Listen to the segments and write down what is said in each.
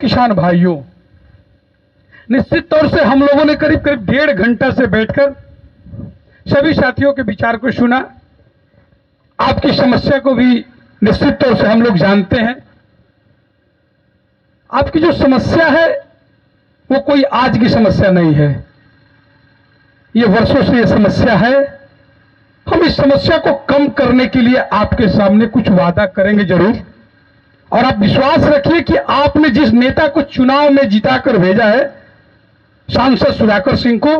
किसान भाइयों, निश्चित तौर से हम लोगों ने करीब करीब 1.5 घंटा से बैठकर सभी साथियों के विचार को सुना। आपकी समस्या को भी निश्चित तौर से हम लोग जानते हैं। आपकी जो समस्या है वो कोई आज की समस्या नहीं है, ये वर्षों से ये समस्या है। हम इस समस्या को कम करने के लिए आपके सामने कुछ वादा करेंगे जरूर, और आप विश्वास रखिए कि आपने जिस नेता को चुनाव में जिताकर भेजा है, सांसद सुधाकर सिंह को,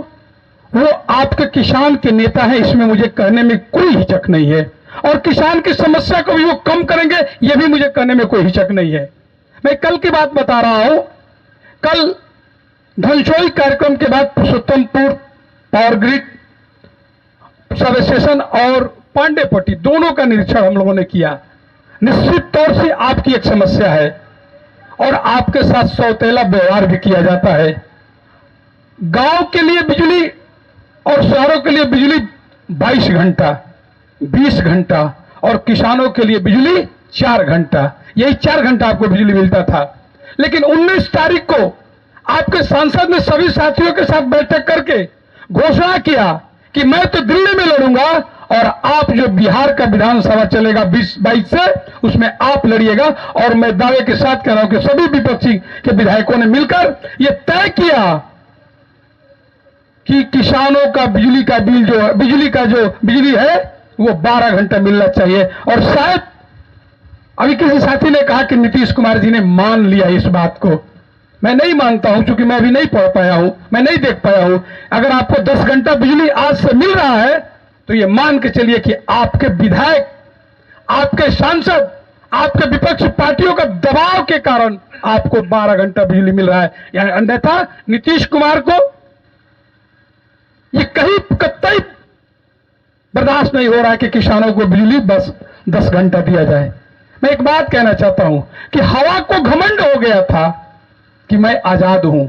वो आपके किसान के नेता हैं, इसमें मुझे कहने में कोई हिचक नहीं है। और किसान की समस्या को भी वो कम करेंगे, ये भी मुझे कहने में कोई हिचक नहीं है। मैं कल की बात बता रहा हूं। कल धनसोई कार्यक्रम के बाद Purushottampur power grid sub station और पांडेपट्टी दोनों का निरीक्षण हम लोगों ने किया। निश्चित तौर से आपकी एक समस्या है और आपके साथ सौतेला व्यवहार भी किया जाता है। गांव के लिए बिजली और शहरों के लिए बिजली 22 घंटा, 20 घंटा, और किसानों के लिए बिजली 4 घंटा, यही 4 घंटा आपको बिजली मिलता था। लेकिन 19 तारीख को आपके सांसद ने सभी साथियों के साथ बैठक करके घोषणा किया कि मैं तो दिल्ली में लड़ूंगा और आप जो बिहार का विधानसभा चलेगा 2022 से, उसमें आप लड़िएगा। और मैं दावे के साथ कह रहा हूं कि सभी विपक्षी के विधायकों ने मिलकर यह तय किया कि किसानों का बिजली का बिल जो बिजली है वो 12 घंटा मिलना चाहिए। और शायद अभी किसी साथी ने कहा कि नीतीश कुमार जी ने मान लिया इस बात को। मैं नहीं मानता हूं, क्योंकि मैं अभी नहीं पढ़ पाया हूं, मैं नहीं देख पाया हूं। अगर आपको 10 घंटा बिजली आज से मिल रहा है तो ये मान के चलिए कि आपके विधायक, आपके सांसद, आपके विपक्षी पार्टियों का दबाव के कारण आपको 12 घंटा बिजली मिल रहा है। यानी अन्यथा नीतीश कुमार को ये कहीं कतई बर्दाश्त नहीं हो रहा है कि किसानों को बिजली बस 10 घंटा दिया जाए। मैं एक बात कहना चाहता हूं कि हवा को घमंड हो गया था कि मैं आजाद हूं।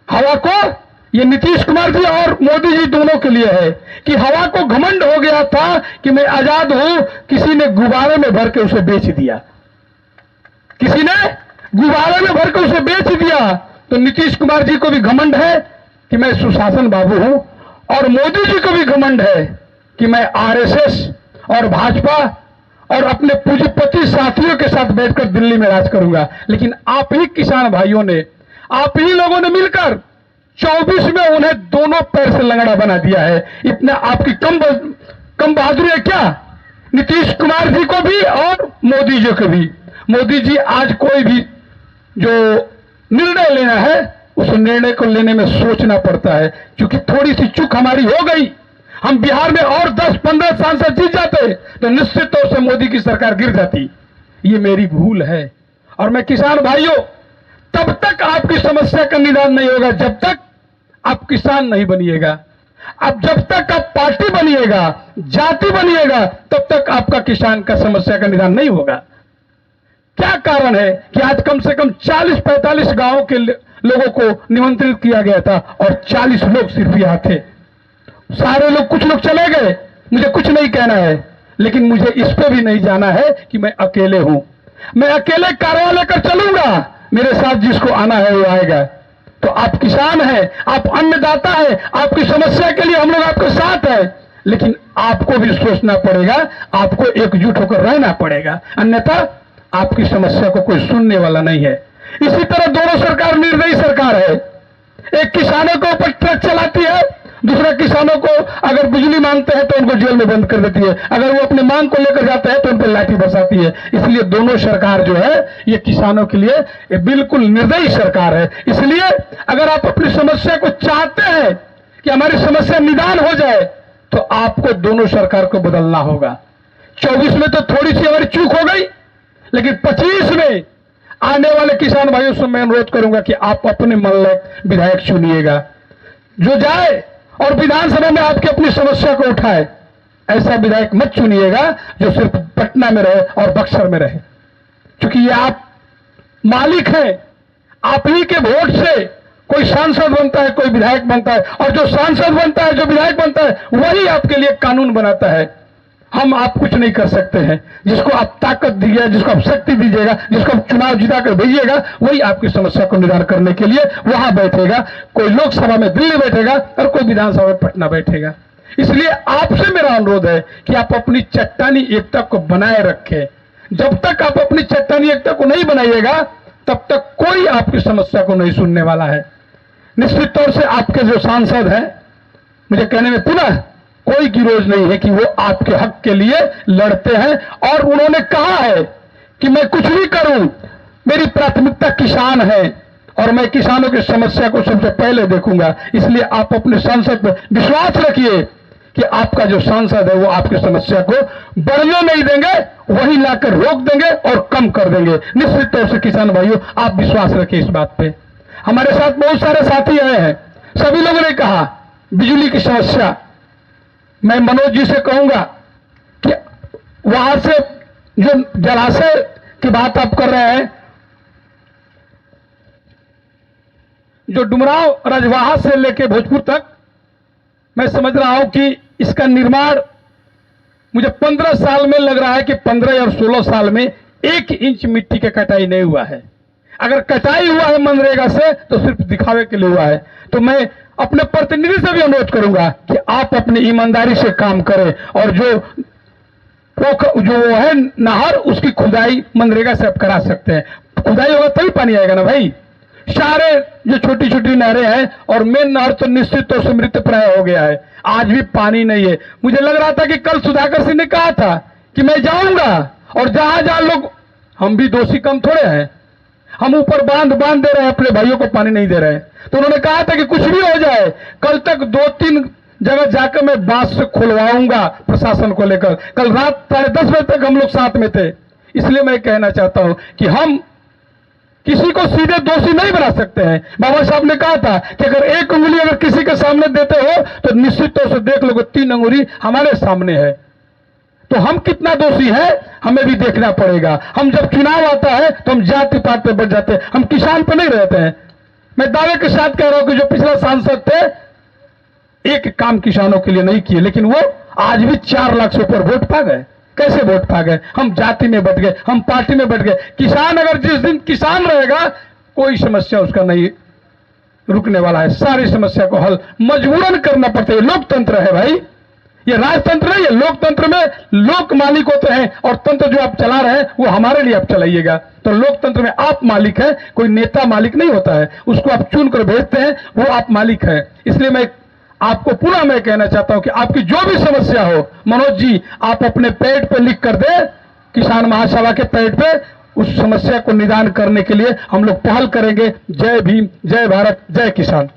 हवा को, ये नीतीश कुमार जी और मोदी जी दोनों के लिए है कि हवा को घमंड हो गया था कि मैं आजाद हूं। किसी ने गुब्बारे में भर के उसे बेच दिया, किसी ने गुब्बारे में भर के उसे बेच दिया। तो नीतीश कुमार जी को भी घमंड है कि मैं सुशासन बाबू हूं, और मोदी जी को भी घमंड है कि मैं आरएसएस और भाजपा और अपने पूंजीपति साथियों के साथ बैठकर दिल्ली में राज करूंगा। लेकिन आप ही किसान भाइयों ने, आप ही लोगों ने मिलकर 24 में उन्हें दोनों पैर से लंगड़ा बना दिया है। इतना आपकी कम बहादुरी है क्या? नीतीश कुमार जी को भी और मोदी जी को भी। मोदी जी आज कोई भी जो निर्णय लेना है उस निर्णय को लेने में सोचना पड़ता है, क्योंकि थोड़ी सी चूक हमारी हो गई। हम बिहार में और 10-15 सांसद जीत जाते तो निश्चित तौर से मोदी की सरकार गिर जाती। ये मेरी भूल है। और मैं किसान भाइयों, तब तक आपकी समस्या का निदान नहीं होगा जब तक आप किसान नहीं बनिएगा। अब जब तक आप पार्टी बनिएगा, जाति बनिएगा, तब तक आपका किसान का समस्या का निदान नहीं होगा। क्या कारण है कि आज कम से कम 40-45 गांवों के लोगों को निमंत्रित किया गया था और 40 लोग सिर्फ यहां थे। सारे लोग, कुछ लोग चले गए, मुझे कुछ नहीं कहना है, लेकिन मुझे इस पे भी नहीं जाना है कि मैं अकेले हूं। मैं अकेले कारवा लेकर चलूंगा, मेरे साथ जिसको आना है वो आएगा। तो आप किसान हैं, आप अन्नदाता हैं, आपकी समस्या के लिए हम लोग आपके साथ हैं, लेकिन आपको भी सोचना पड़ेगा, आपको एकजुट होकर रहना पड़ेगा, अन्यथा आपकी समस्या को कोई सुनने वाला नहीं है। इसी तरह दोनों सरकार निर्दयी सरकार है। एक किसानों के ऊपर ट्रक चलाती है, दूसरा किसानों को अगर बिजली मांगते हैं तो उनको जेल में बंद कर देती है, अगर वो अपने मांग को लेकर जाते हैं तो उन पर लाठी बरसाती है। इसलिए दोनों सरकार जो है ये किसानों के लिए ये बिल्कुल निर्दयी सरकार है। इसलिए अगर आप अपनी समस्या को चाहते हैं कि हमारी समस्या निदान हो जाए तो आपको दोनों सरकार को बदलना होगा। 24 में तो थोड़ी सी हमारी चूक हो गई, लेकिन 25 में आने वाले किसान भाइयों से मैं अनुरोध करूंगा कि आप अपने मन लायक विधायक चुनिएगा, जो जाए और विधानसभा में आपकी अपनी समस्या को उठाए। ऐसा विधायक मत चुनिएगा जो सिर्फ पटना में रहे और बक्सर में रहे, क्योंकि ये आप मालिक हैं। आप ही के वोट से कोई सांसद बनता है, कोई विधायक बनता है, और जो सांसद बनता है, जो विधायक बनता है, वही आपके लिए कानून बनाता है। हम आप कुछ नहीं कर सकते हैं। जिसको आप ताकत दीजिएगा, जिसको आप शक्ति दीजिएगा, जिसको आप चुनाव जिता कर भेजिएगा, वही आपकी समस्या को निदान करने के लिए वहां बैठेगा। कोई लोकसभा में दिल्ली बैठेगा और कोई विधानसभा में पटना बैठेगा। इसलिए आपसे मेरा अनुरोध है कि आप अपनी चट्टानी एकता को बनाए रखें। जब तक आप अपनी चट्टानी एकता को नहीं बनाइएगा, तब तक कोई आपकी समस्या को नहीं सुनने वाला है। निश्चित तौर से आपके जो सांसद हैं, मुझे कहने में पुनः कोई गिरोज नहीं है कि वो आपके हक के लिए लड़ते हैं, और उन्होंने कहा है कि मैं कुछ भी करूं, मेरी प्राथमिकता किसान है और मैं किसानों की समस्या को सबसे पहले देखूंगा। इसलिए आप अपने सांसद पर विश्वास रखिए कि आपका जो सांसद है वो आपकी समस्या को बढ़ने नहीं देंगे, वही लाकर रोक देंगे और कम कर देंगे। निश्चित तौर से किसान भाइयों, आप विश्वास रखिए इस बात पे। हमारे साथ बहुत सारे साथी आए हैं, सभी लोगों ने कहा बिजली की समस्या। मैं मनोज जी से कहूंगा कि वहां से जो जलाशय की बात आप कर रहे हैं, जो डुमराव रजवाहा से लेके भोजपुर तक, मैं समझ रहा हूं कि इसका निर्माण मुझे 15 साल में लग रहा है कि 15 और 16 साल में 1 इंच मिट्टी की कटाई नहीं हुआ है। अगर कटाई हुआ है मनरेगा से तो सिर्फ दिखावे के लिए हुआ है। तो मैं अपने प्रतिनिधि से भी अनुरोध करूंगा कि आप अपनी ईमानदारी से काम करें और जो है नहर, उसकी खुदाई मनरेगा से आप करा सकते हैं। खुदाई होगा तभी पानी आएगा ना भाई। सारे जो छोटी छोटी नहरें हैं और मेन नहर तो निश्चित तौर से मृत प्राय हो गया है, आज भी पानी नहीं है। मुझे लग रहा था कि कल सुधाकर सिंह ने कहा था कि मैं जाऊंगा और जहां जहां लोग, हम भी दोषी कम थोड़े हैं, हम ऊपर बांध दे रहे हैं, अपने भाइयों को पानी नहीं दे रहे हैं। तो उन्होंने कहा था कि कुछ भी हो जाए, कल तक 2-3 जगह जाकर मैं बांस से खुलवाऊंगा प्रशासन को लेकर। कल रात 10:30 बजे तक हम लोग साथ में थे। इसलिए मैं कहना चाहता हूं कि हम किसी को सीधे दोषी नहीं बना सकते हैं। बाबा साहब ने कहा था कि अगर 1 उंगली अगर किसी के सामने देते हो तो निश्चित तौर से देख लो कि 3 उंगली हमारे सामने है। तो हम कितना दोषी हैं हमें भी देखना पड़ेगा। हम जब चुनाव आता है तो हम जाति पात पे बढ़ जाते हैं, हम किसान पे नहीं रहते हैं। मैं दावे के साथ कह रहा हूं कि जो पिछला सांसद थे, एक काम किसानों के लिए नहीं किए, लेकिन वो आज भी 4 लाख से ऊपर वोट पा गए। कैसे वोट पा गए? हम जाति में बट गए, हम पार्टी में बट गए। किसान अगर जिस दिन किसान रहेगा, कोई समस्या उसका नहीं रुकने वाला है। सारी समस्या को हल मजबूरन करना पड़ता है। लोकतंत्र है भाई, ये राजतंत्र नहीं है। लोकतंत्र में लोक मालिक होते हैं और तंत्र जो आप चला रहे हैं वो हमारे लिए आप चलाइएगा। तो लोकतंत्र में आप मालिक हैं, कोई नेता मालिक नहीं होता है। उसको आप चुन कर भेजते हैं, वो आप मालिक हैं। इसलिए मैं आपको पुनः मैं कहना चाहता हूं कि आपकी जो भी समस्या हो, मनोज जी आप अपने पैड पे लिख कर दे, किसान महासभा के पैड पे, उस समस्या को निदान करने के लिए हम लोग पहल करेंगे। जय भीम, जय भारत, जय किसान।